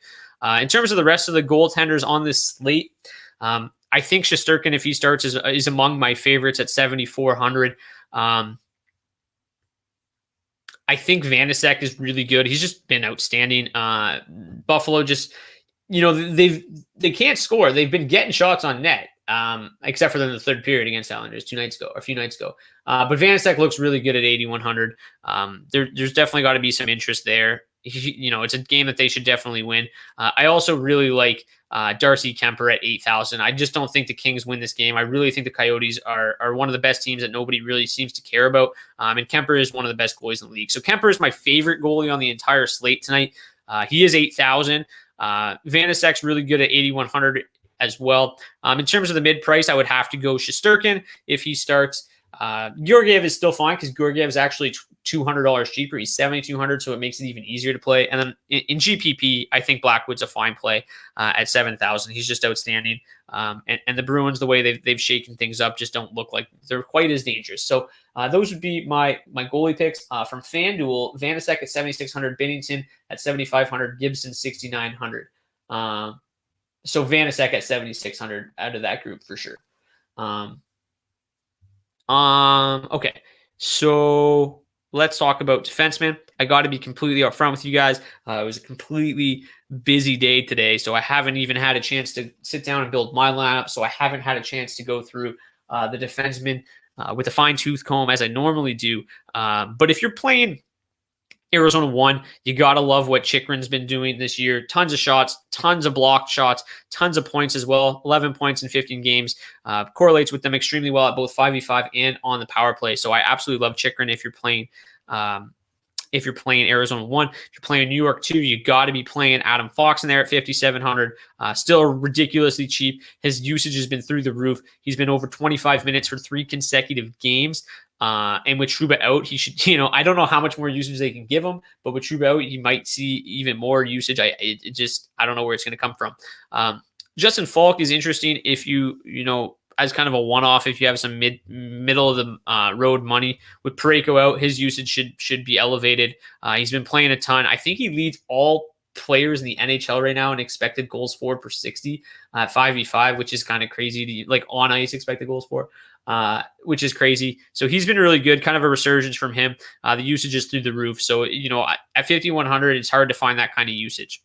In terms of the rest of the goaltenders on this slate, I think Shesterkin, if he starts, is among my favorites at 7,400. I think Vanacek is really good. He's just been outstanding. Buffalo just, they can't score. They've been getting shots on net, except for the third period against Islanders a few nights ago. But Vanacek looks really good at 8,100. There's definitely got to be some interest there. It's a game that they should definitely win. I also really like Darcy Kemper at 8,000. I just don't think the Kings win this game. I really think the Coyotes are one of the best teams that nobody really seems to care about. And Kemper is one of the best goalies in the league. So Kemper is my favorite goalie on the entire slate tonight. He is 8,000. Vanacek's really good at 8,100 as well. In terms of the mid price, I would have to go Shesterkin if he starts. Georgiev is still fine because Georgiev is actually $200 cheaper. He's 7,200, so it makes it even easier to play. And then in GPP, I think Blackwood's a fine play at 7,000. He's just outstanding. And the Bruins, the way they've shaken things up, just don't look like they're quite as dangerous. So those would be my goalie picks from FanDuel. Vanacek at 7,600, Binnington at 7,500, Gibson 6,900. So Vanacek at 7,600 out of that group for sure. Okay, so let's talk about defenseman. I got to be completely upfront with you guys. It was a completely busy day today, so I haven't even had a chance to sit down and build my lineup. So I haven't had a chance to go through the defenseman with a fine-tooth comb as I normally do. But if you're playing Arizona 1, you got to love what Chychrun's been doing this year. Tons of shots, tons of blocked shots, tons of points as well. 11 points in 15 games. Correlates with them extremely well at both 5v5 and on the power play. So I absolutely love Chychrun if you're playing Arizona 1. If you're playing New York 2, you got to be playing Adam Fox in there at 5,700. Still ridiculously cheap. His usage has been through the roof. He's been over 25 minutes for 3 consecutive games. And with Trouba out, he should, I don't know how much more usage they can give him, but with Trouba out, he might see even more usage. I don't know where it's going to come from. Justin Falk is interesting if as kind of a one-off, if you have some middle of the road money. With Parayko out, his usage should be elevated. He's been playing a ton. I think he leads all players in the NHL right now in expected goals for per 60 at 5v5, which is kind of crazy to on ice expected goals for. Which is crazy. So he's been really good, kind of a resurgence from him. The usage is through the roof. So, at 5,100, it's hard to find that kind of usage.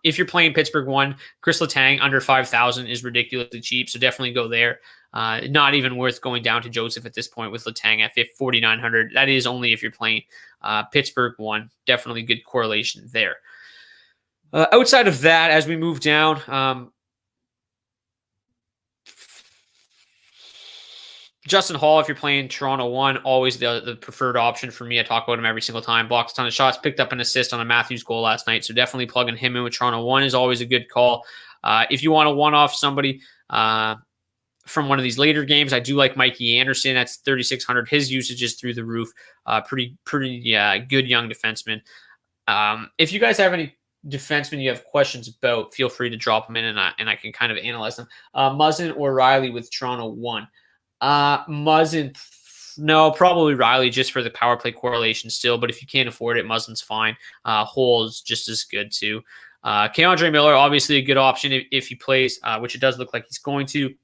If you're playing Pittsburgh 1, Chris Letang under 5,000 is ridiculously cheap. So definitely go there. Not even worth going down to Joseph at this point with Letang at 4,900. That is only if you're playing Pittsburgh 1. Definitely good correlation there. Outside of that, as we move down, Justin Hall, if you're playing Toronto 1, always the preferred option for me. I talk about him every single time. Blocks a ton of shots, picked up an assist on a Matthews goal last night. So definitely plugging him in with Toronto 1 is always a good call. If you want to one-off somebody from one of these later games, I do like Mikey Anderson. That's 3,600. His usage is through the roof. Pretty good young defenseman. If you guys have any defensemen you have questions about, feel free to drop them in and I can kind of analyze them. Muzzin or Riley with Toronto 1. Muzzin, no, probably Riley just for the power play correlation still, but if you can't afford it, Muzzin's fine. Hole is just as good too. Keandre Miller, obviously a good option if he plays, which it does look like he's going to.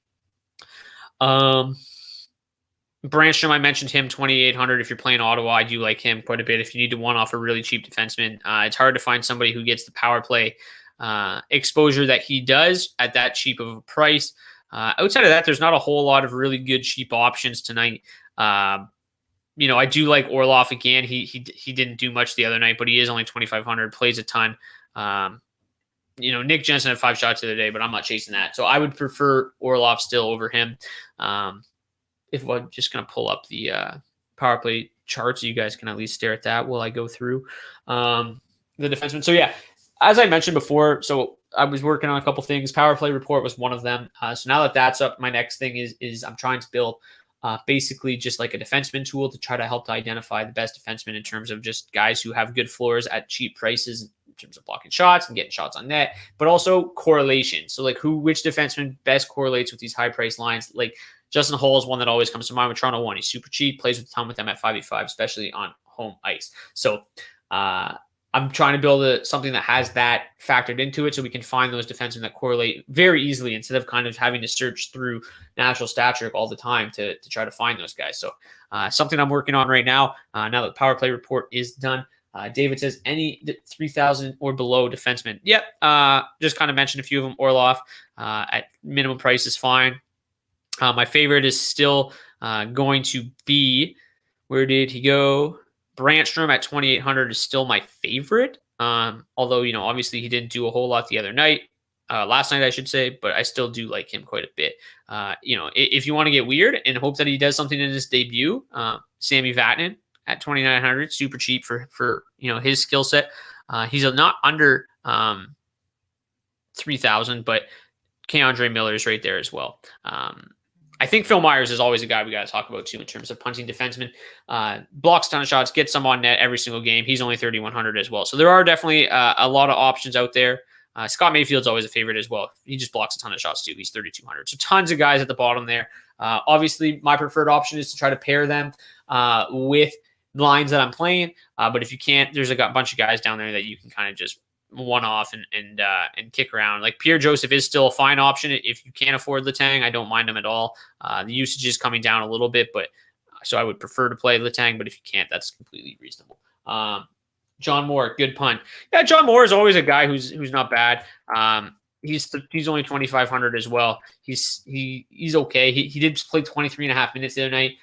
Brandstrom, I mentioned him, 2,800. If you're playing Ottawa, I do like him quite a bit. If you need to one off a really cheap defenseman, it's hard to find somebody who gets the power play exposure that he does at that cheap of a price. Outside of that, there's not a whole lot of really good cheap options tonight. I do like Orlov again. He didn't do much the other night, but he is only 2,500, plays a ton. Nick Jensen had 5 shots the other day, but I'm not chasing that. So I would prefer Orlov still over him. If I'm just going to pull up the power play chart so you guys can at least stare at that while I go through the defenseman. So, yeah, as I mentioned before, so I was working on a couple things. Power play report was one of them. So now that that's up, my next thing is I'm trying to build basically just like a defenseman tool to try to help to identify the best defenseman in terms of just guys who have good floors at cheap prices in terms of blocking shots and getting shots on net, but also correlation. So like which defenseman best correlates with these high price lines. Like Justin Hull is one that always comes to mind with Toronto 1. He's super cheap, plays with a ton with them at 5v5, especially on home ice. So I'm trying to build something that has that factored into it so we can find those defensemen that correlate very easily instead of kind of having to search through natural stat trick all the time to try to find those guys. So something I'm working on right now, now that the power play report is done. David says any 3,000 or below defenseman. Yep. Just kind of mentioned a few of them. Orlov at minimum price is fine. My favorite is still going to be, where did he go? Brandstrom at 2,800 is still my favorite. Although, obviously he didn't do a whole lot the other night. Last night, I should say, but I still do like him quite a bit. If you want to get weird and hope that he does something in his debut, Sami Vatanen at 2,900, super cheap for his skill set. He's not under 3,000, but Keandre Miller is right there as well. I think Phil Myers is always a guy we got to talk about too in terms of punting defenseman. Blocks a ton of shots, gets some on net every single game. He's only 3,100 as well. So there are definitely a lot of options out there. Scott Mayfield's always a favorite as well. He just blocks a ton of shots too. He's 3,200. So tons of guys at the bottom there. Obviously, my preferred option is to try to pair them with lines that I'm playing. But if you can't, there's a bunch of guys down there that you can kind of just one off and kick around. Like Pierre Joseph is still a fine option if you can't afford Letang. I don't mind him at all. The usage is coming down a little bit, but so I would prefer to play Letang. But if you can't, that's completely reasonable. John Moore, good punt. Yeah, John Moore is always a guy who's not bad. He's only 2,500 as well. He's okay. He did play 23.5 minutes the other night.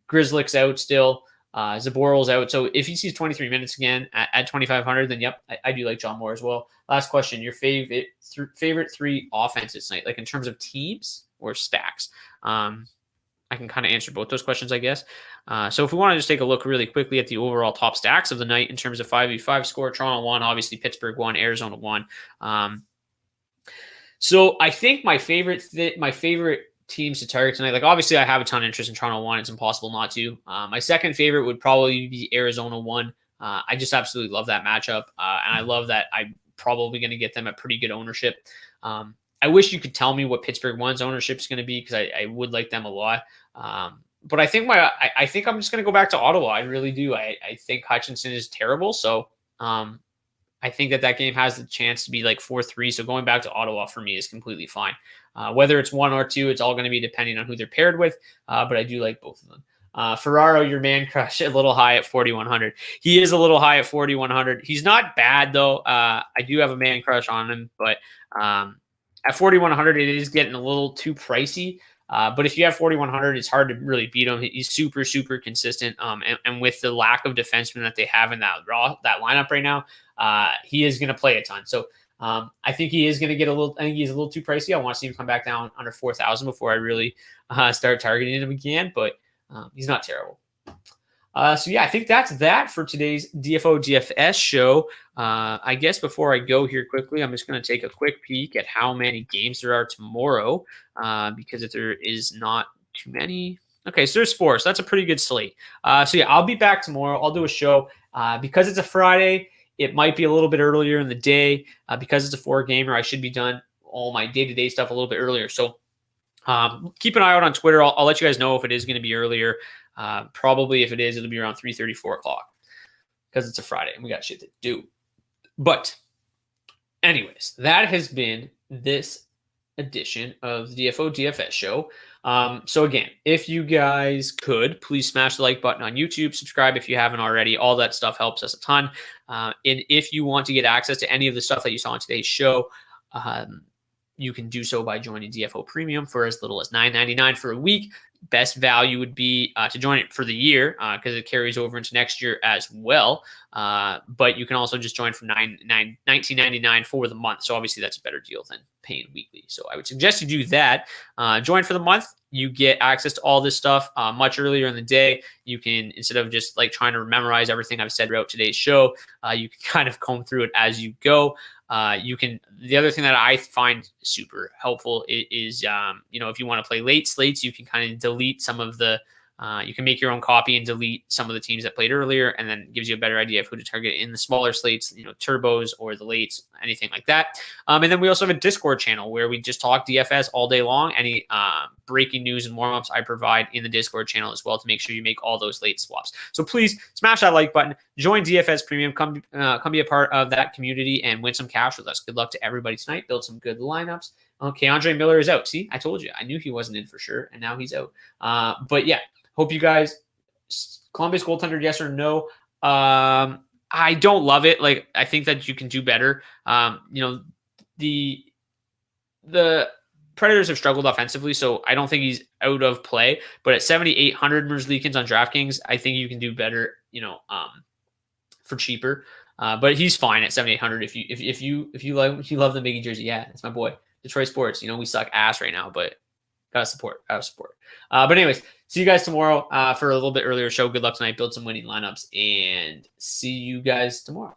Grizzlick's out still. Zaboral's out. So if he sees 23 minutes again at 2,500, then yep, I do like John Moore as well. Last question, your favorite 3 offenses tonight, like in terms of teams or stacks? I can kind of answer both those questions, I guess. So if we want to just take a look really quickly at the overall top stacks of the night in terms of 5v5 score, Toronto 1, obviously Pittsburgh 1, Arizona 1. So I think my favorite teams to target tonight, like obviously I have a ton of interest in Toronto 1. It's impossible not to. My second favorite would probably be Arizona 1. I just absolutely love that matchup. And I love that I'm probably going to get them at pretty good ownership. I wish you could tell me what Pittsburgh 1's ownership is going to be because I would like them a lot. But I think I think I'm just going to go back to Ottawa. I really do. I think Hutchinson is terrible. So I think that game has the chance to be like 4-3. So going back to Ottawa for me is completely fine. Whether it's 1 or 2, it's all going to be depending on who they're paired with. But I do like both of them. Ferraro, your man crush, a little high at 4,100. He is a little high at 4,100. He's not bad, though. I do have a man crush on him. But at 4,100, it is getting a little too pricey. But if you have 4,100, it's hard to really beat him. He's super, super consistent. And with the lack of defensemen that they have in that lineup right now, he is going to play a ton. So I think he is going to get I think he's a little too pricey. I want to see him come back down under 4,000 before I really start targeting him again. But he's not terrible. So yeah, I think that's that for today's DFO DFS show. I guess before I go here quickly, I'm just going to take a quick peek at how many games there are tomorrow, because if there is not too many. Okay, so there's 4, so that's a pretty good slate. So yeah, I'll be back tomorrow. I'll do a show because it's a Friday. It might be a little bit earlier in the day because it's a 4-gamer. I should be done all my day-to-day stuff a little bit earlier. So keep an eye out on Twitter. I'll let you guys know if it is going to be earlier. Probably if it is, it'll be around 3:30, 4 o'clock because it's a Friday and we got shit to do. But anyways, that has been this edition of the DFO DFS show. So again, if you guys could, please smash the like button on YouTube, subscribe if you haven't already. All that stuff helps us a ton. And if you want to get access to any of the stuff that you saw on today's show, you can do so by joining DFO Premium for as little as $9.99 for a week. Best value would be to join it for the year because it carries over into next year as well. But you can also just join for $19.99 for the month. So obviously that's a better deal than paying weekly. So I would suggest you do that. Join for the month. You get access to all this stuff much earlier in the day. You can, instead of just like trying to memorize everything I've said throughout today's show, you can kind of comb through it as you go. The other thing that I find super helpful is, if you want to play late slates, you can kind of delete some of the, you can make your own copy and delete some of the teams that played earlier, and then gives you a better idea of who to target in the smaller slates, turbos or the lates, anything like that. And then we also have a Discord channel where we just talk DFS all day long. Any breaking news and warm-ups I provide in the Discord channel as well to make sure you make all those late swaps. So please smash that like button, join DFS Premium, come be a part of that community and win some cash with us. Good luck to everybody tonight. Build some good lineups. Okay, Andre Miller is out. See, I told you. I knew he wasn't in for sure, and now he's out. But yeah, hope you guys, Columbus goaltender, yes or no? I don't love it. Like, I think that you can do better. The Predators have struggled offensively, so I don't think he's out of play. But at 7,800 Merzlikins on DraftKings, I think you can do better, for cheaper. But he's fine at 7,800 if you love the Miggy jersey. Yeah, that's my boy. Detroit sports. We suck ass right now, but gotta support. But anyways, see you guys tomorrow for a little bit earlier show. Good luck tonight. Build some winning lineups, and see you guys tomorrow.